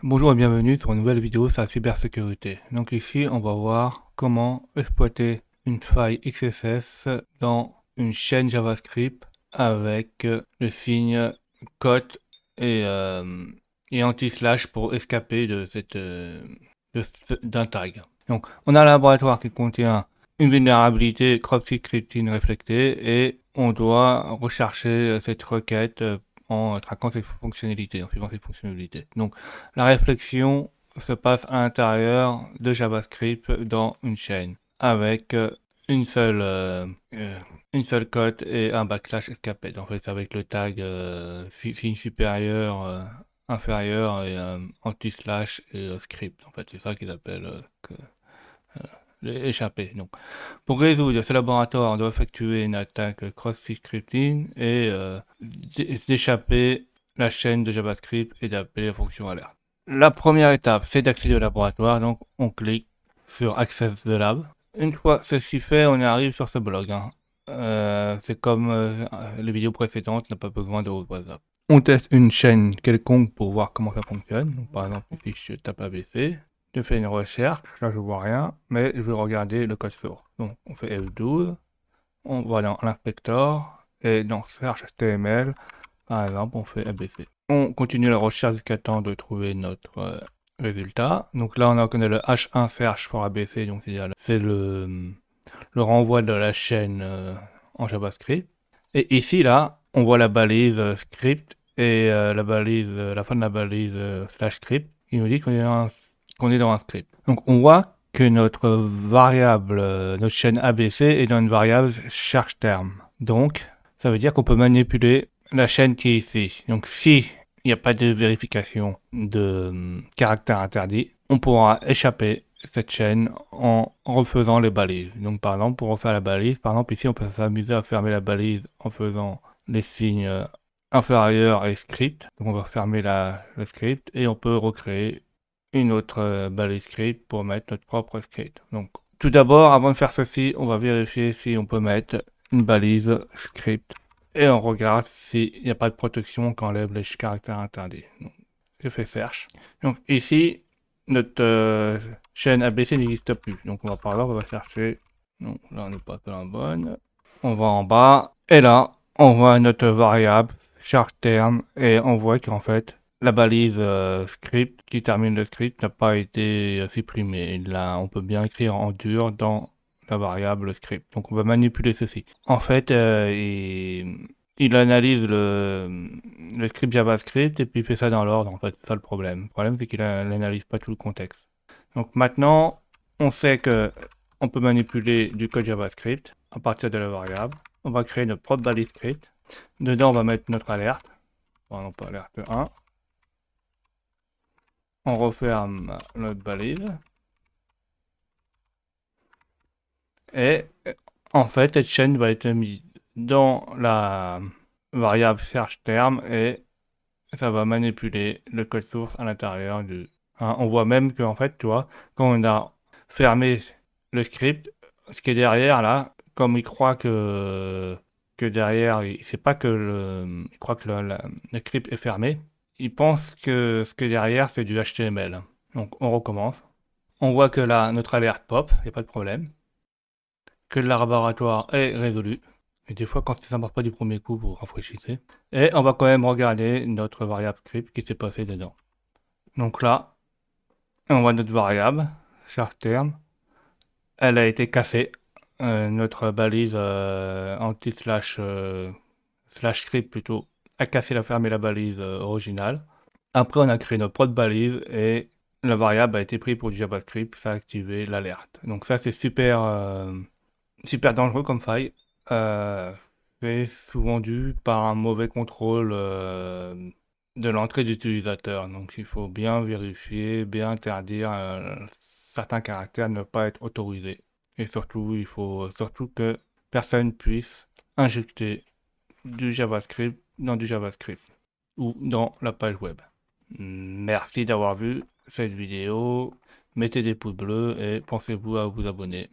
Bonjour et bienvenue sur une nouvelle vidéo sur la cybersécurité. Donc ici, on va voir comment exploiter une faille XSS dans une chaîne JavaScript avec le signe cote et anti-slash pour escaper de d'un tag. Donc, on a un laboratoire qui contient une vulnérabilité cross-scripting réflectée et on doit rechercher cette requête en traquant ses fonctionnalités, en suivant ses fonctionnalités. Donc, la réflexion se passe à l'intérieur de JavaScript dans une chaîne avec une seule, euh, euh, une seule cote et un backslash escaped. En fait, avec le tag signe supérieur, inférieur et anti-slash et script. En fait, c'est ça qu'ils appellent l'échappée. Donc, pour résoudre ce laboratoire, on doit effectuer une attaque cross-scripting et d'échapper la chaîne de JavaScript et d'appeler la fonction alert. La première étape, c'est d'accéder au laboratoire. Donc, on clique sur Access the Lab. Une fois ceci fait, on arrive sur ce blog. C'est comme les vidéos précédentes, on n'a pas besoin de WhatsApp. On teste une chaîne quelconque pour voir comment ça fonctionne. Donc, par exemple, ici, je tape ABC. Je fais une recherche, là je vois rien, mais je vais regarder le code source. Donc on fait F12, on va dans l'inspecteur, et dans Search HTML, par exemple, on fait ABC. On continue la recherche jusqu'à temps de trouver notre résultat. Donc là on a connaît le H1 search pour ABC, donc c'est le renvoi de la chaîne en JavaScript. Et ici là, on voit la balise script et la fin de la balise slash script qui nous dit qu'on est dans un script. Donc on voit que notre variable, notre chaîne ABC est dans une variable cherche terme. Donc ça veut dire qu'on peut manipuler la chaîne qui est ici. Donc si il n'y a pas de vérification de caractère interdit, on pourra échapper cette chaîne en refaisant les balises. Donc par exemple, pour refaire la balise, par exemple ici on peut s'amuser à fermer la balise en faisant les signes inférieurs et script. Donc on va fermer le script et on peut recréer une autre balise script pour mettre notre propre script. Donc tout d'abord, avant de faire ceci, on va vérifier si on peut mettre une balise script et on regarde s'il n'y a pas de protection qui enlève les caractères interdits. Donc, je fais search. Donc ici, notre chaîne ABC n'existe plus. Donc on va par là, on va chercher. Donc là on n'est pas dans la bonne. On va en bas et là on voit notre variable charge terme et on voit qu'en fait la balise script qui termine le script n'a pas été supprimée. Là on peut bien écrire en dur dans la variable script. Donc on va manipuler ceci. En fait, il analyse le script JavaScript et puis il fait ça dans l'ordre, en fait, c'est ça le problème. Le problème, c'est qu'il n'analyse pas tout le contexte. Donc maintenant, on sait que on peut manipuler du code JavaScript à partir de la variable. On va créer notre propre balise script. Dedans, on va mettre notre alerte. Par exemple, alerte 1. On referme notre balise. Et en fait, cette chaîne va être mise dans la variable search term et ça va manipuler le code source à l'intérieur du. On voit même que en fait, tu vois, quand on a fermé le script, ce qui est derrière là, comme il croit que derrière, il sait pas que il croit que le script est fermé, il pense que ce qui est derrière c'est du HTML. Donc on recommence. On voit que là, notre alerte pop, il n'y a pas de problème, que le laboratoire est résolu. Et des fois, quand ça ne marche pas du premier coup, vous rafraîchissez. Et on va quand même regarder notre variable script qui s'est passé dedans. Donc là, on voit notre variable, char terme. Elle a été cassée. Notre balise anti-slash slash script plutôt a cassé la fermé la balise originale. Après, on a créé notre propre balise et la variable a été prise pour du JavaScript, ça a activé l'alerte. Donc ça, c'est super dangereux comme faille. Euh, c'est souvent dû par un mauvais contrôle de l'entrée d'utilisateur. Donc il faut bien vérifier, bien interdire certains caractères ne pas être autorisés. Et surtout, il faut surtout que personne puisse injecter du JavaScript dans du JavaScript ou dans la page web. Merci d'avoir vu cette vidéo. Mettez des pouces bleus et pensez-vous à vous abonner.